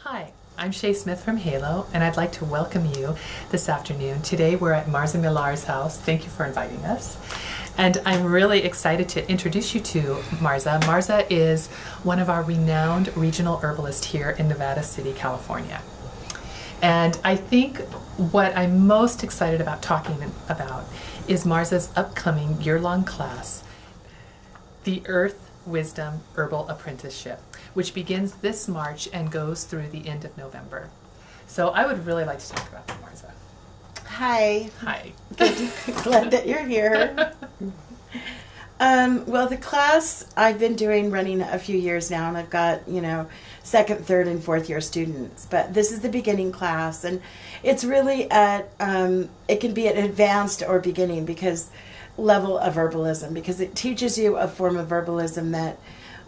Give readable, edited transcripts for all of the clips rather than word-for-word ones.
Hi, I'm Shea Smith from Halo, and I'd like to welcome you this afternoon. Today we're at Marza Millar's house. Thank you for inviting us. And I'm really excited to introduce you to Marza. Marza is one of our renowned regional herbalists here in Nevada City, California. And I think what I'm most excited about talking about is Marza's upcoming year-long class, the Earth Wisdom Herbal Apprenticeship, which begins this March and goes through the end of November. So I would really like to talk about that, Marza. Hi. Hi. Glad that you're here. Well, the class I've been running a few years now, and I've got, second, third, and fourth year students. But this is the beginning class, and it's really it can be an advanced or beginning level of herbalism, because it teaches you a form of herbalism that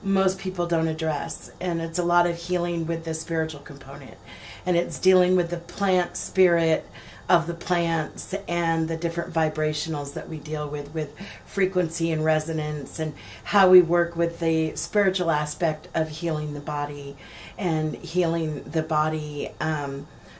most people don't address, and it's a lot of healing with the spiritual component, and it's dealing with the plant spirit of the plants and the different vibrationals that we deal with frequency and resonance, and how we work with the spiritual aspect of healing the body and healing the body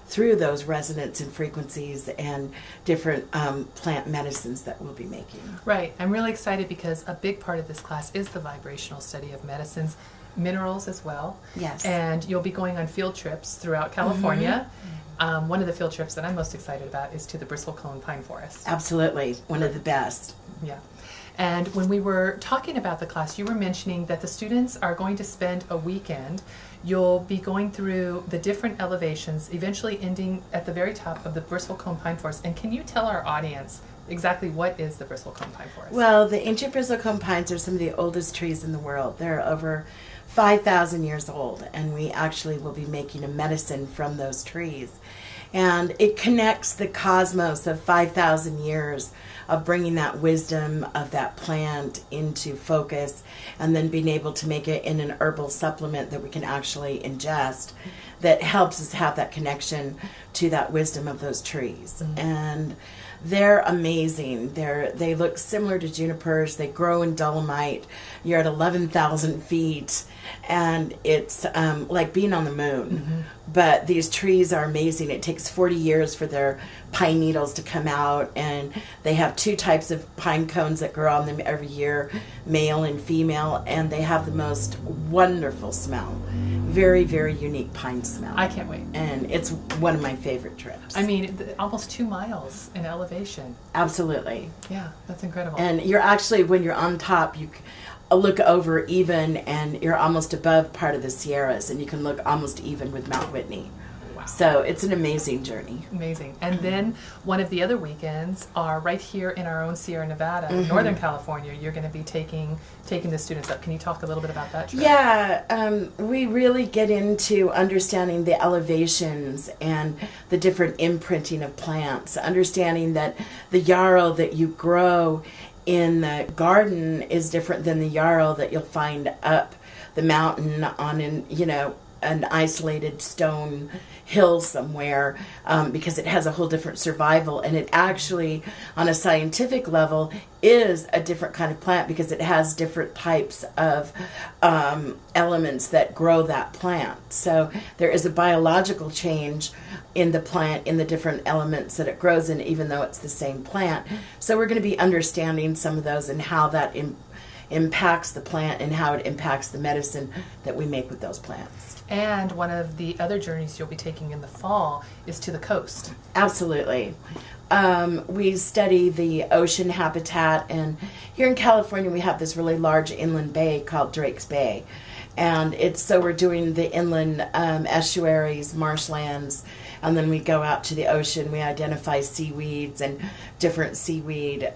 through those resonance and frequencies and different plant medicines that we'll be making. Right. I'm really excited because a big part of this class is the vibrational study of medicines, minerals as well. Yes. And you'll be going on field trips throughout California. Mm-hmm. One of the field trips that I'm most excited about is to the bristlecone pine forest. Absolutely. One of the best. Yeah. And when we were talking about the class, you were mentioning that the students are going to spend a weekend. You'll be going through the different elevations, eventually ending at the very top of the bristlecone pine forest. And can you tell our audience exactly what is the bristlecone pine forest? Well, the ancient bristlecone pines are some of the oldest trees in the world. They're over 5,000 years old, and we actually will be making a medicine from those trees. And it connects the cosmos of 5,000 years of bringing that wisdom of that plant into focus, and then being able to make it in an herbal supplement that we can actually ingest that helps us have that connection to that wisdom of those trees. Mm-hmm. And they're amazing. They look similar to junipers. They grow in dolomite. You're at 11,000 feet, and it's like being on the moon. Mm-hmm. But these trees are amazing. It takes 40 years for their pine needles to come out, and they have two types of pine cones that grow on them every year, male and female, and they have the most wonderful smell. Very, very unique pine smell. I can't wait. And it's one of my favorite trips. I mean, almost 2 miles in elevation. Absolutely. Yeah, that's incredible. And you're actually, when you're on top, you look over even, and you're almost above part of the Sierras, and you can look almost even with Mount Whitney. Wow. So it's an amazing journey. Amazing. And then one of the other weekends are right here in our own Sierra Nevada, Northern California. You're going to be taking the students up. Can you talk a little bit about that trip? Yeah, we really get into understanding the elevations and the different imprinting of plants, understanding that the yarrow that you grow in the garden is different than the yarrow that you'll find up the mountain on an isolated stone hill somewhere, because it has a whole different survival, and it actually, on a scientific level, is a different kind of plant because it has different types of elements that grow that plant. So there is a biological change in the plant, in the different elements that it grows in, even though it's the same plant. So we're going to be understanding some of those and how that impacts the plant and how it impacts the medicine that we make with those plants. And one of the other journeys you'll be taking in the fall is to the coast. Absolutely. We study the ocean habitat, and here in California we have this really large inland bay called Drake's Bay. And so we're doing the inland estuaries, marshlands, and then we go out to the ocean. We identify seaweeds and different seaweed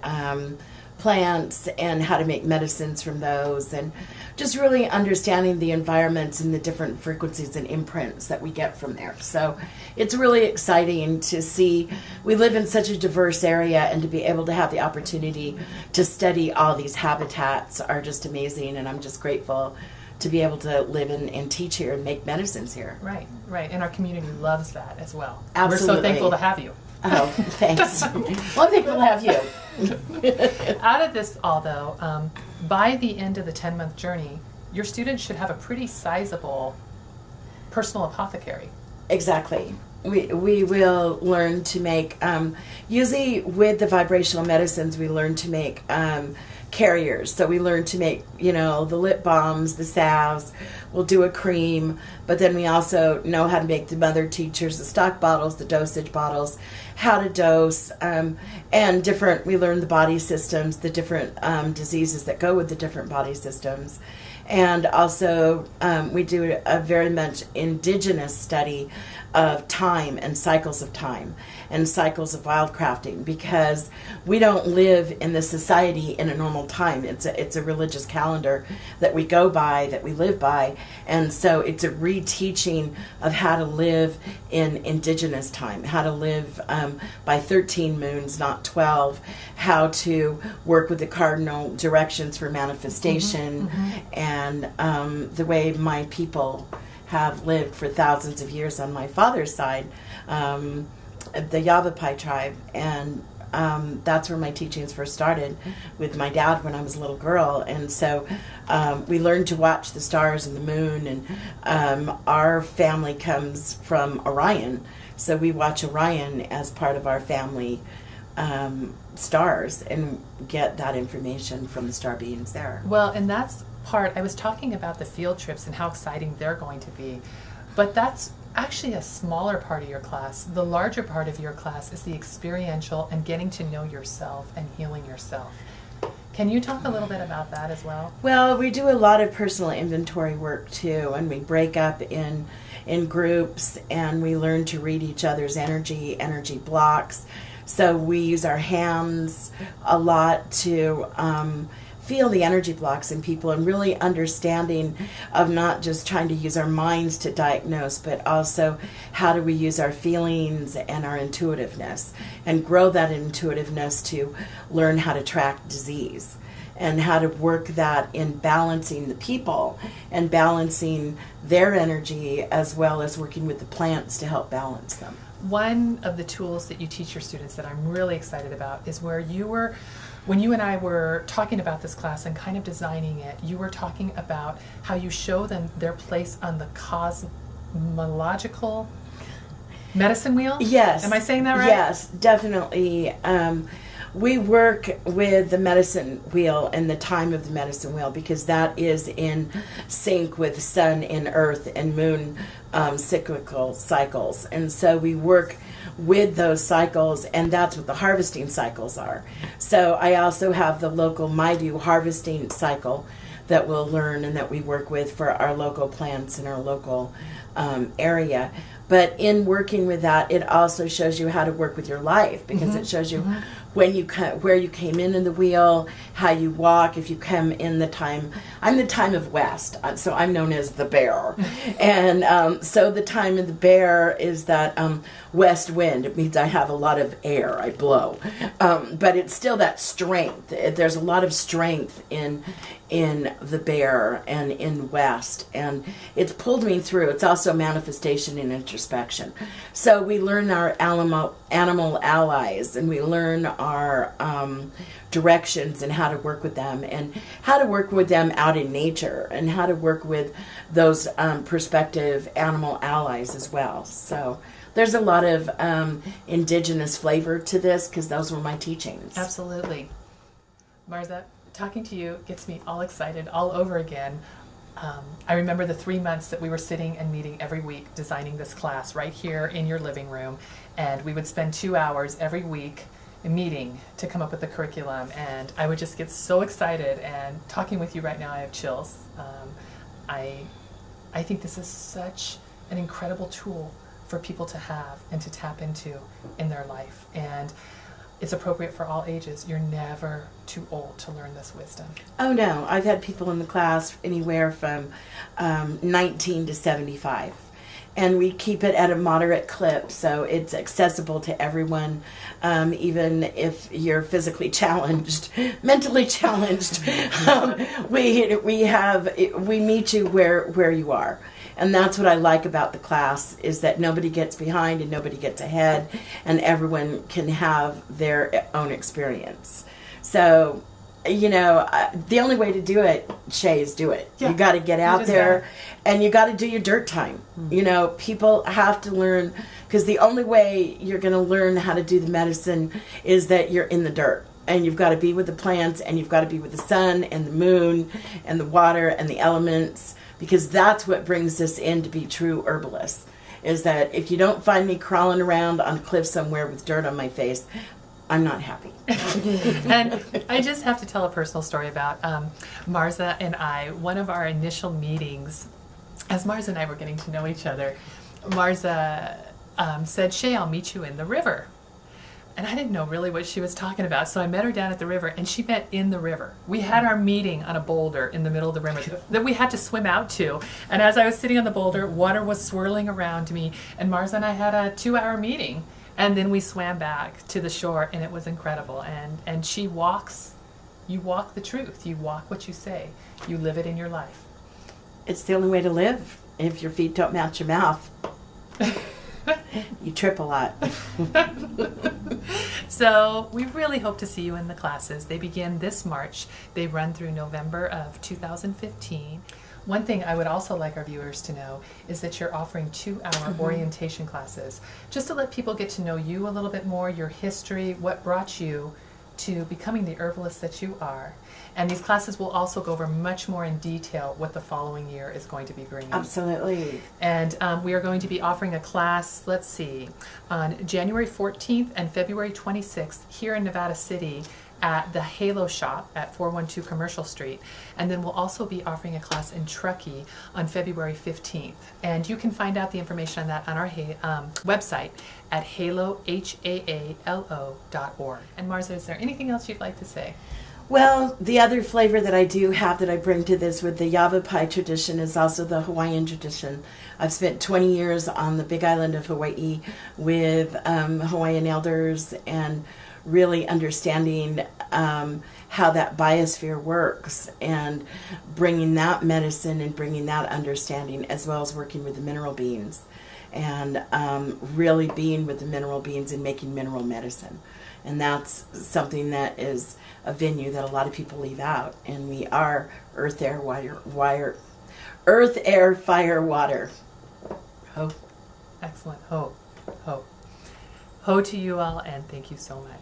plants and how to make medicines from those, and just really understanding the environments and the different frequencies and imprints that we get from there. So it's really exciting to see. We live in such a diverse area, and to be able to have the opportunity to study all these habitats are just amazing, and I'm just grateful to be able to live and teach here and make medicines here. Right, right. And our community loves that as well. Absolutely. We're so thankful to have you. Oh, thanks. Well, I think we'll have you. Out of this all, though, by the end of the 10-month journey, your students should have a pretty sizable personal apothecary. Exactly. We will learn to make, usually with the vibrational medicines, we learn to make carriers. So we learn to make, you know, the lip balms, the salves. We'll do a cream, but then we also know how to make the mother teachers, the stock bottles, the dosage bottles, how to dose, and different, we learn the body systems, the different diseases that go with the different body systems. And also we do a very much indigenous study of time and cycles of time and cycles of wildcrafting, because we don't live in the society in a normal time. It's a religious calendar that we go by, that we live by, and so it's a reteaching of how to live in indigenous time, how to live by 13 moons, not 12, how to work with the cardinal directions for manifestation, and the way my people have lived for thousands of years on my father's side, the Yavapai tribe, and that's where my teachings first started with my dad when I was a little girl. And so we learned to watch the stars and the moon, and our family comes from Orion, so we watch Orion as part of our family stars and get that information from the star beings there. Well, and that's part, I was talking about the field trips and how exciting they're going to be, but that's actually a smaller part of your class. The larger part of your class is the experiential and getting to know yourself and healing yourself. Can you talk a little bit about that as well? Well, we do a lot of personal inventory work too, and we break up in groups, and we learn to read each other's energy blocks. So we use our hands a lot to feel the energy blocks in people, and really understanding of not just trying to use our minds to diagnose, but also how do we use our feelings and our intuitiveness and grow that intuitiveness to learn how to track disease and how to work that in balancing the people and balancing their energy, as well as working with the plants to help balance them. One of the tools that you teach your students that I'm really excited about is where you were, when you and I were talking about this class and kind of designing it, you were talking about how you show them their place on the cosmological medicine wheel? Yes. Am I saying that right? Yes, definitely. We work with the medicine wheel and the time of the medicine wheel, because that is in sync with sun and earth and moon cyclical cycles. And so we work with those cycles, and that's what the harvesting cycles are. So I also have the local Maidu harvesting cycle that we'll learn and that we work with for our local plants in our local area. But in working with that, it also shows you how to work with your life, because it shows you when you where you came in the wheel, how you walk. If you come in the time, I'm the time of West, so I'm known as the bear, and so the time of the bear is that west wind. It means I have a lot of air, I blow, but it's still that strength. There's a lot of strength in the bear and in West, and it's pulled me through. It's also manifestation and introspection. So we learn our animal allies, and we learn our directions and how to work with them, and how to work with them out in nature, and how to work with those prospective animal allies as well. So there's a lot of indigenous flavor to this, because those were my teachings. Absolutely. Marza, talking to you gets me all excited all over again. I remember the 3 months that we were sitting and meeting every week designing this class right here in your living room, and we would spend 2 hours every week meeting to come up with the curriculum, and I would just get so excited, and talking with you right now I have chills. I think this is such an incredible tool for people to have and to tap into in their life, and it's appropriate for all ages. You're never too old to learn this wisdom. Oh no, I've had people in the class anywhere from 19 to 75. And we keep it at a moderate clip, so it's accessible to everyone, even if you're physically challenged, mentally challenged. We meet you where you are. And that's what I like about the class, is that nobody gets behind and nobody gets ahead, and everyone can have their own experience. So, you know, the only way to do it Shays do it. Yeah. You got to get out just there, and you got to do your dirt time. You know, people have to learn, because the only way you're going to learn how to do the medicine is that you're in the dirt. And you've got to be with the plants, and you've got to be with the sun and the moon and the water and the elements, because that's what brings us in to be true herbalists. Is that if you don't find me crawling around on a cliff somewhere with dirt on my face, I'm not happy. And I just have to tell a personal story about Marza and I. One of our initial meetings, as Marza and I were getting to know each other, Marza said, "Shea, I'll meet you in the river." And I didn't know really what she was talking about, so I met her down at the river, and she met in the river. We had our meeting on a boulder in the middle of the river that we had to swim out to. And as I was sitting on the boulder, water was swirling around me, and Marza and I had a 2-hour meeting. And then we swam back to the shore, and it was incredible. And she walks, you walk the truth. You walk what you say. You live it in your life. It's the only way to live. If your feet don't match your mouth, you trip a lot. So we really hope to see you in the classes. They begin this March. They run through November of 2015. One thing I would also like our viewers to know is that you're offering 2-hour orientation classes, just to let people get to know you a little bit more, your history, what brought you to becoming the herbalist that you are. And these classes will also go over much more in detail what the following year is going to be bringing. Absolutely. And we are going to be offering a class, let's see, on January 14th and February 26th here in Nevada City at the Halo Shop at 412 Commercial Street. And then we'll also be offering a class in Truckee on February 15th. And you can find out the information on that on our website at halo.org. And Marza, is there anything else you'd like to say? Well, the other flavor that I do have that I bring to this with the Yavapai tradition is also the Hawaiian tradition. I've spent 20 years on the Big Island of Hawaii with Hawaiian elders and really understanding how that biosphere works and bringing that medicine and bringing that understanding, as well as working with the mineral beings and really being with the mineral beings and making mineral medicine. And that's something that is a venue that a lot of people leave out. And we are earth, air, fire, water. Ho. Excellent. Ho. Ho. Ho to you all, and thank you so much.